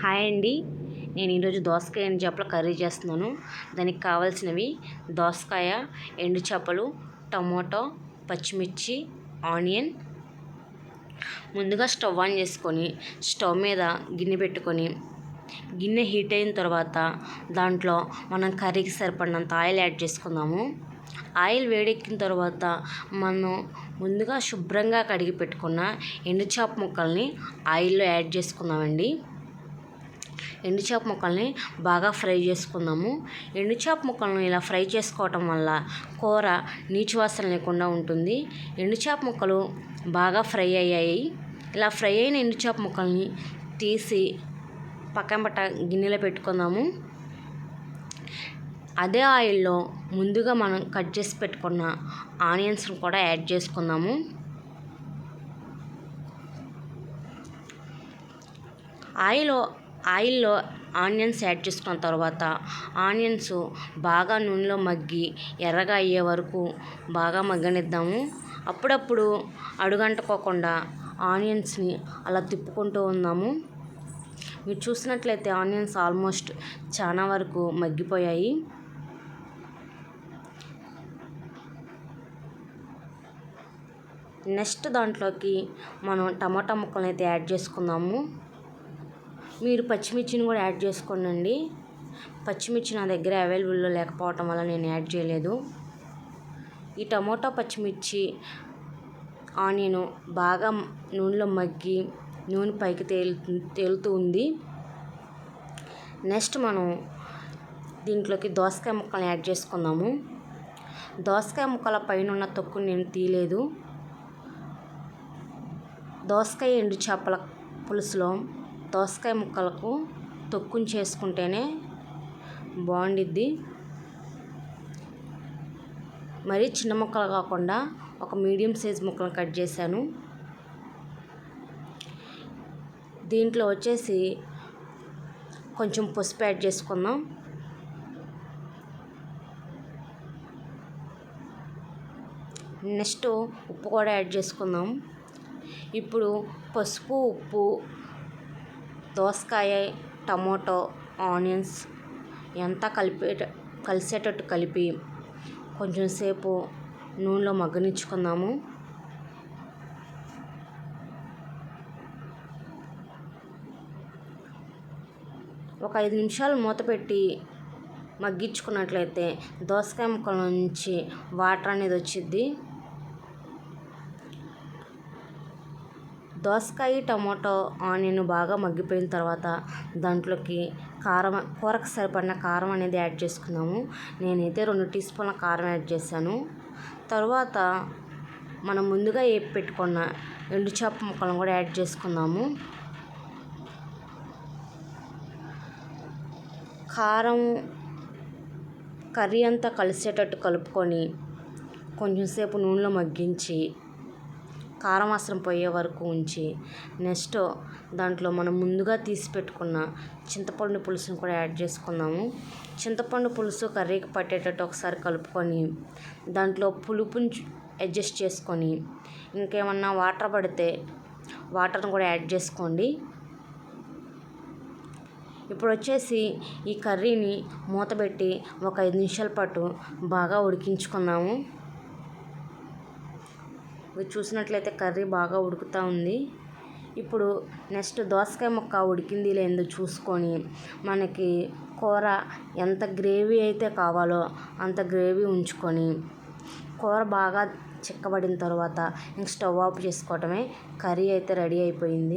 Hi అండి. నేను ఈరోజు దోసకాయ ఎండు చేపల కర్రీ చేస్తున్నాను. దానికి కావాల్సినవి దోసకాయ, ఎండు చేపలు, టమోటో, పచ్చిమిర్చి, ఆనియన్. ముందుగా స్టవ్ ఆన్ చేసుకొని స్టవ్ మీద గిన్నె పెట్టుకొని గిన్నె హీట్ అయిన తర్వాత దాంట్లో మనం కర్రీకి సరిపడినంత ఆయిల్ యాడ్ చేసుకుందాము. ఆయిల్ వేడెక్కిన తర్వాత మనం ముందుగా శుభ్రంగా కడిగి పెట్టుకున్న ఎండు చేప ముక్కల్ని ఆయిల్లో యాడ్ చేసుకుందామండి. ఎండు చేప ముక్కల్ని బాగా ఫ్రై చేసుకుందాము. ఎండు చేప ముక్కలను ఇలా ఫ్రై చేసుకోవటం వల్ల కూర నీచు వాసన లేకుండా ఉంటుంది. ఎండు చేప ముక్కలు బాగా ఫ్రై అయ్యాయి. ఇలా ఫ్రై అయిన ఎండు చేప ముక్కల్ని తీసి పక్కన గిన్నెలో పెట్టుకుందాము. అదే ఆయిల్లో ముందుగా మనం కట్ చేసి పెట్టుకున్న ఆనియన్స్ని కూడా యాడ్ చేసుకుందాము. ఆయిల్లో ఆనియన్స్ యాడ్ చేసుకున్న తర్వాత ఆనియన్స్ బాగా నూనెలో మగ్గి ఎర్రగా అయ్యే వరకు బాగా మగ్గనిద్దాము. అప్పుడప్పుడు అడుగంటుకోకుండా ఆనియన్స్ని అలా తిప్పుకుంటూ ఉందాము. మీరు చూసినట్లయితే ఆనియన్స్ ఆల్మోస్ట్ చాలా వరకు మగ్గిపోయాయి. నెక్స్ట్ దాంట్లోకి మనం టమాటా ముక్కలను అయితే యాడ్ చేసుకుందాము. మీరు పచ్చిమిర్చిని కూడా యాడ్ చేసుకోండి. పచ్చిమిర్చి నా దగ్గర అవైలబుల్లో లేకపోవటం వల్ల నేను యాడ్ చేయలేదు. ఈ టమోటా, పచ్చిమిర్చి, ఆనియన్ బాగా నూనెలో మగ్గి నూనె పైకి తేలుతూ ఉంది. నెక్స్ట్ మనం దీంట్లోకి దోసకాయ ముక్కలను యాడ్ చేసుకుందాము. దోసకాయ ముక్కల పైన ఉన్న తొక్కుని నేను తీయలేదు. దోసకాయ ఎండు చేపల పులుసులో దోసకాయ ముక్కలకు తొక్కుని చేసుకుంటేనే బాగుండిద్ది. మరీ చిన్న ముక్కలు కాకుండా ఒక మీడియం సైజ్ ముక్కలను కట్ చేశాను. దీంట్లో వచ్చేసి కొంచెం పసుపు యాడ్ చేసుకుందాం. నెక్స్ట్ ఉప్పు కూడా యాడ్ చేసుకుందాం. ఇప్పుడు పసుపు, ఉప్పు, దోసకాయ, టమోటో, ఆనియన్స్ ఎంత కలిసేటట్టు కలిపి కొంచెం సేపు నూనెలో మగ్గనిచ్చుకుందాము. ఒక 5 నిమిషాలు మూత పెట్టి మగ్గించుకున్నట్లయితే దోసకాయ ముక్కల నుంచి వాటర్ అనేది వచ్చిద్ది. దోసకాయ, టమాటో, ఆనియన్ బాగా మగ్గిపోయిన తర్వాత దాంట్లోకి కూరకు సరిపడిన కారం అనేది యాడ్ చేసుకున్నాము. నేనైతే 2 టీ స్పూన్ల కారం యాడ్ చేశాను. తర్వాత మనం ముందుగా వేపి పెట్టుకున్న ఎండు చేప ముక్కలను కూడా యాడ్ చేసుకుందాము. కారం కర్రీ అంతా కలిసేటట్టు కలుపుకొని కొంచెం సేపు నూనెలో మగ్గించి కారం వాసన పోయే వరకు ఉంచి నెక్స్ట్ దాంట్లో మనం ముందుగా తీసి పెట్టుకున్న చింతపండు పులుసును కూడా యాడ్ చేసుకుందాము. చింతపండు పులుసు కర్రీకి పట్టేటట్టు ఒకసారి కలుపుకొని దాంట్లో పులుపుని అడ్జస్ట్ చేసుకొని ఇంకేమన్నా వాటర్ పడితే వాటర్ని కూడా యాడ్ చేసుకోండి. ఇప్పుడు వచ్చేసి ఈ కర్రీని మూతపెట్టి ఒక 5 నిమిషాల పాటు బాగా ఉడికించుకుందాము. మీరు చూసినట్లయితే కర్రీ బాగా ఉడుకుతూ ఉంది. ఇప్పుడు నెక్స్ట్ దోసకాయ ముక్క ఉడికింది లేదో చూసుకొని మనకి కూర ఎంత గ్రేవీ అయితే కావాలో అంత గ్రేవీ ఉంచుకొని కూర బాగా చిక్కబడిన తర్వాత ఇంక స్టవ్ ఆఫ్ చేసుకోవటమే. కర్రీ అయితే రెడీ అయిపోయింది.